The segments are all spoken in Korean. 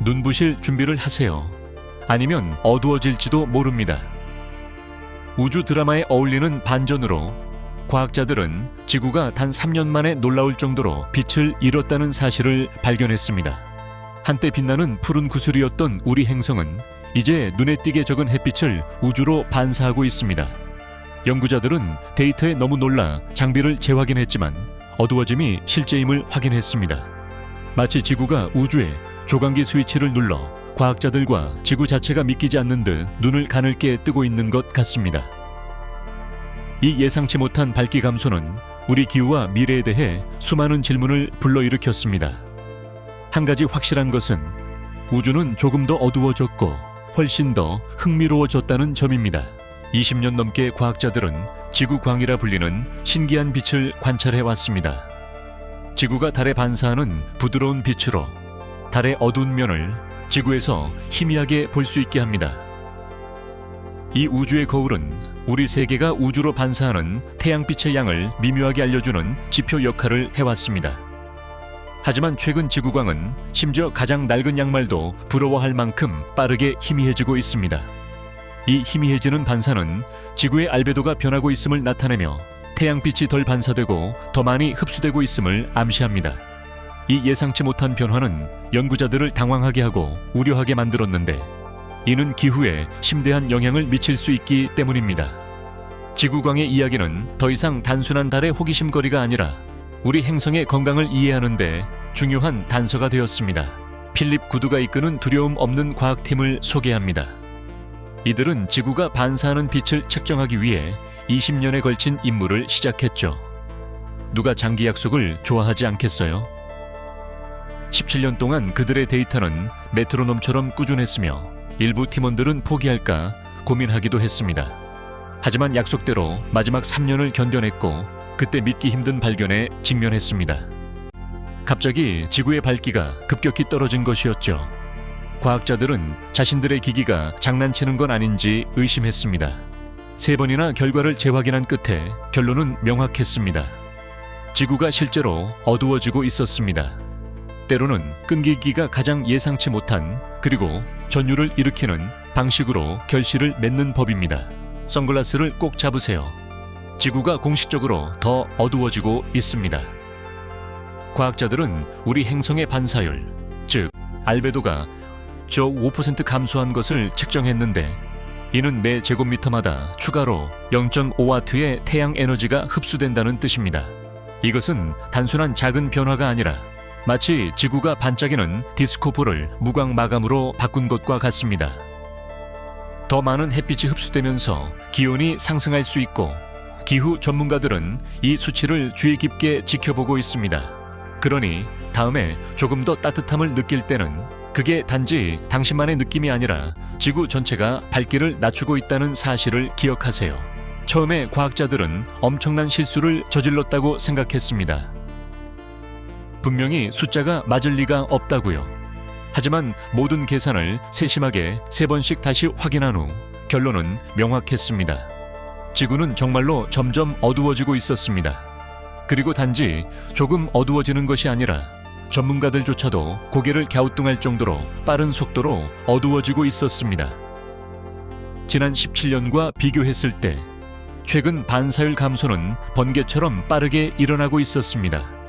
눈부실 준비를 하세요. 아니면 어두워질지도 모릅니다. 우주 드라마에 어울리는 반전으로 과학자들은 지구가 단 3년 만에 놀라울 정도로 빛을 잃었다는 사실을 발견했습니다. 한때 빛나는 푸른 구슬이었던 우리 행성은 이제 눈에 띄게 적은 햇빛을 우주로 반사하고 있습니다. 연구자들은 데이터에 너무 놀라 장비를 재확인했지만 어두워짐이 실제임을 확인했습니다. 마치 지구가 우주에 조광기 스위치를 눌러 과학자들과 지구 자체가 믿기지 않는 듯 눈을 가늘게 뜨고 있는 것 같습니다. 이 예상치 못한 밝기 감소는 우리 기후와 미래에 대해 수많은 질문을 불러일으켰습니다. 한 가지 확실한 것은 우주는 조금 더 어두워졌고 훨씬 더 흥미로워졌다는 점입니다. 20년 넘게 과학자들은 지구광이라 불리는 신기한 빛을 관찰해 왔습니다. 지구가 달에 반사하는 부드러운 빛으로 달의 어두운 면을 지구에서 희미하게 볼 수 있게 합니다. 이 우주의 거울은 우리 세계가 우주로 반사하는 태양빛의 양을 미묘하게 알려주는 지표 역할을 해왔습니다. 하지만 최근 지구광은 심지어 가장 낡은 양말도 부러워할 만큼 빠르게 희미해지고 있습니다. 이 희미해지는 반사는 지구의 알베도가 변하고 있음을 나타내며 태양빛이 덜 반사되고 더 많이 흡수되고 있음을 암시합니다. 이 예상치 못한 변화는 연구자들을 당황하게 하고 우려하게 만들었는데 이는 기후에 심대한 영향을 미칠 수 있기 때문입니다. 지구광의 이야기는 더 이상 단순한 달의 호기심거리가 아니라 우리 행성의 건강을 이해하는 데 중요한 단서가 되었습니다. 필립 구드가 이끄는 두려움 없는 과학팀을 소개합니다. 이들은 지구가 반사하는 빛을 측정하기 위해 20년에 걸친 임무를 시작했죠. 누가 장기 약속을 좋아하지 않겠어요? 17년 동안 그들의 데이터는 메트로놈처럼 꾸준했으며 일부 팀원들은 포기할까 고민하기도 했습니다. 하지만 약속대로 마지막 3년을 견뎌냈고 그때 믿기 힘든 발견에 직면했습니다. 갑자기 지구의 밝기가 급격히 떨어진 것이었죠. 과학자들은 자신들의 기기가 장난치는 건 아닌지 의심했습니다. 3번이나 결과를 재확인한 끝에 결론은 명확했습니다. 지구가 실제로 어두워지고 있었습니다. 때로는 끈기기가 가장 예상치 못한 그리고 전율을 일으키는 방식으로 결실을 맺는 법입니다. 선글라스를 꼭 잡으세요. 지구가 공식적으로 더 어두워지고 있습니다. 과학자들은 우리 행성의 반사율, 즉 알베도가 저 5% 감소한 것을 측정했는데 이는 매 제곱미터마다 추가로 0.5W의 태양 에너지가 흡수된다는 뜻입니다. 이것은 단순한 작은 변화가 아니라 마치 지구가 반짝이는 디스코볼을 무광 마감으로 바꾼 것과 같습니다. 더 많은 햇빛이 흡수되면서 기온이 상승할 수 있고 기후 전문가들은 이 수치를 주의 깊게 지켜보고 있습니다. 그러니 다음에 조금 더 따뜻함을 느낄 때는 그게 단지 당신만의 느낌이 아니라 지구 전체가 밝기를 낮추고 있다는 사실을 기억하세요. 처음에 과학자들은 엄청난 실수를 저질렀다고 생각했습니다. 분명히 숫자가 맞을 리가 없다고요. 하지만 모든 계산을 세심하게 3번씩 다시 확인한 후 결론은 명확했습니다. 지구는 정말로 점점 어두워지고 있었습니다. 그리고 단지 조금 어두워지는 것이 아니라 전문가들조차도 고개를 갸우뚱할 정도로 빠른 속도로 어두워지고 있었습니다. 지난 17년과 비교했을 때 최근 반사율 감소는 번개처럼 빠르게 일어나고 있었습니다.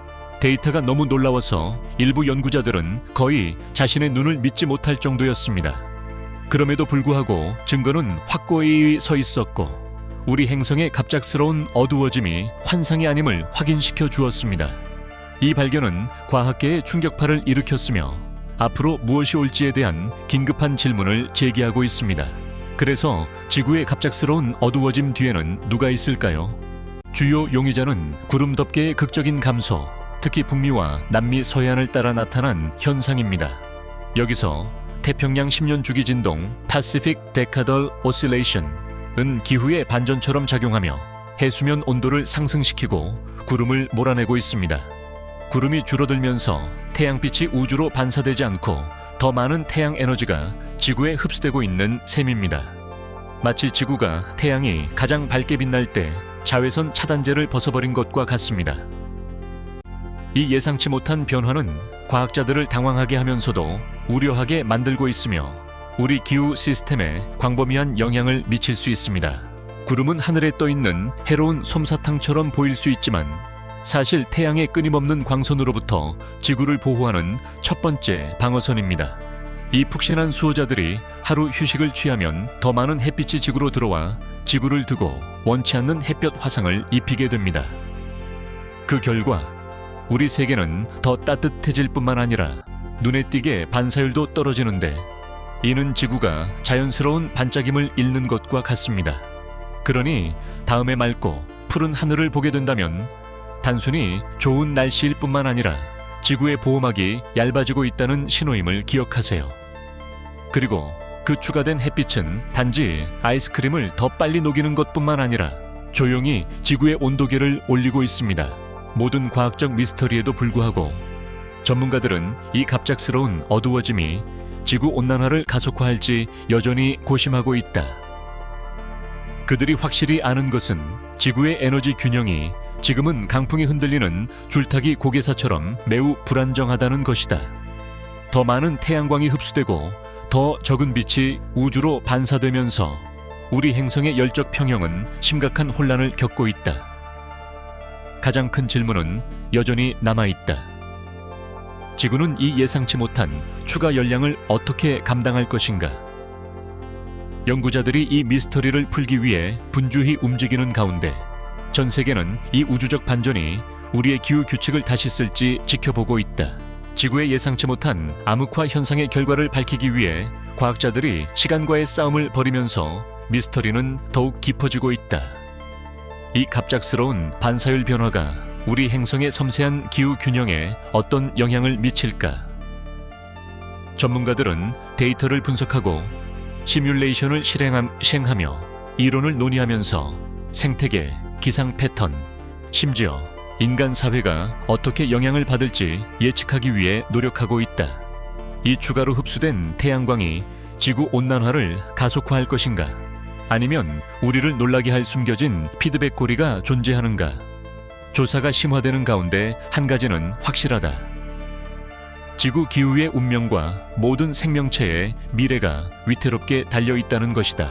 데이터가 너무 놀라워서 일부 연구자들은 거의 자신의 눈을 믿지 못할 정도였습니다. 그럼에도 불구하고 증거는 확고히 서 있었고 우리 행성의 갑작스러운 어두워짐이 환상이 아님을 확인시켜 주었습니다. 이 발견은 과학계에 충격파를 일으켰으며 앞으로 무엇이 올지에 대한 긴급한 질문을 제기하고 있습니다. 그래서 지구의 갑작스러운 어두워짐 뒤에는 누가 있을까요? 주요 용의자는 구름 덮개의 극적인 감소, 특히 북미와 남미 서해안을 따라 나타난 현상입니다. 여기서 태평양 10년 주기 진동 Pacific Decadal Oscillation은 기후의 반전처럼 작용하며 해수면 온도를 상승시키고 구름을 몰아내고 있습니다. 구름이 줄어들면서 태양빛이 우주로 반사되지 않고 더 많은 태양 에너지가 지구에 흡수되고 있는 셈입니다. 마치 지구가 태양이 가장 밝게 빛날 때 자외선 차단제를 벗어버린 것과 같습니다. 이 예상치 못한 변화는 과학자들을 당황하게 하면서도 우려하게 만들고 있으며 우리 기후 시스템에 광범위한 영향을 미칠 수 있습니다. 구름은 하늘에 떠 있는 해로운 솜사탕처럼 보일 수 있지만 사실 태양의 끊임없는 광선으로부터 지구를 보호하는 첫 번째 방어선입니다. 이 푹신한 수호자들이 하루 휴식을 취하면 더 많은 햇빛이 지구로 들어와 지구를 두고 원치 않는 햇볕 화상을 입히게 됩니다. 그 결과 우리 세계는 더 따뜻해질 뿐만 아니라 눈에 띄게 반사율도 떨어지는데 이는 지구가 자연스러운 반짝임을 잃는 것과 같습니다. 그러니 다음에 맑고 푸른 하늘을 보게 된다면 단순히 좋은 날씨일 뿐만 아니라 지구의 보호막이 얇아지고 있다는 신호임을 기억하세요. 그리고 그 추가된 햇빛은 단지 아이스크림을 더 빨리 녹이는 것뿐만 아니라 조용히 지구의 온도계를 올리고 있습니다. 모든 과학적 미스터리에도 불구하고 전문가들은 이 갑작스러운 어두워짐이 지구온난화를 가속화할지 여전히 고심하고 있다. 그들이 확실히 아는 것은 지구의 에너지 균형이 지금은 강풍이 흔들리는 줄타기 고개사처럼 매우 불안정하다는 것이다. 더 많은 태양광이 흡수되고 더 적은 빛이 우주로 반사되면서 우리 행성의 열적 평형은 심각한 혼란을 겪고 있다. 가장 큰 질문은 여전히 남아있다. 지구는 이 예상치 못한 추가 열량을 어떻게 감당할 것인가? 연구자들이 이 미스터리를 풀기 위해 분주히 움직이는 가운데 전 세계는 이 우주적 반전이 우리의 기후 규칙을 다시 쓸지 지켜보고 있다. 지구의 예상치 못한 암흑화 현상의 결과를 밝히기 위해 과학자들이 시간과의 싸움을 벌이면서 미스터리는 더욱 깊어지고 있다. 이 갑작스러운 반사율 변화가 우리 행성의 섬세한 기후 균형에 어떤 영향을 미칠까? 전문가들은 데이터를 분석하고 시뮬레이션을 실행하며 이론을 논의하면서 생태계, 기상 패턴, 심지어 인간 사회가 어떻게 영향을 받을지 예측하기 위해 노력하고 있다. 이 추가로 흡수된 태양광이 지구 온난화를 가속화할 것인가? 아니면 우리를 놀라게 할 숨겨진 피드백 고리가 존재하는가? 조사가 심화되는 가운데 한 가지는 확실하다. 지구 기후의 운명과 모든 생명체의 미래가 위태롭게 달려 있다는 것이다.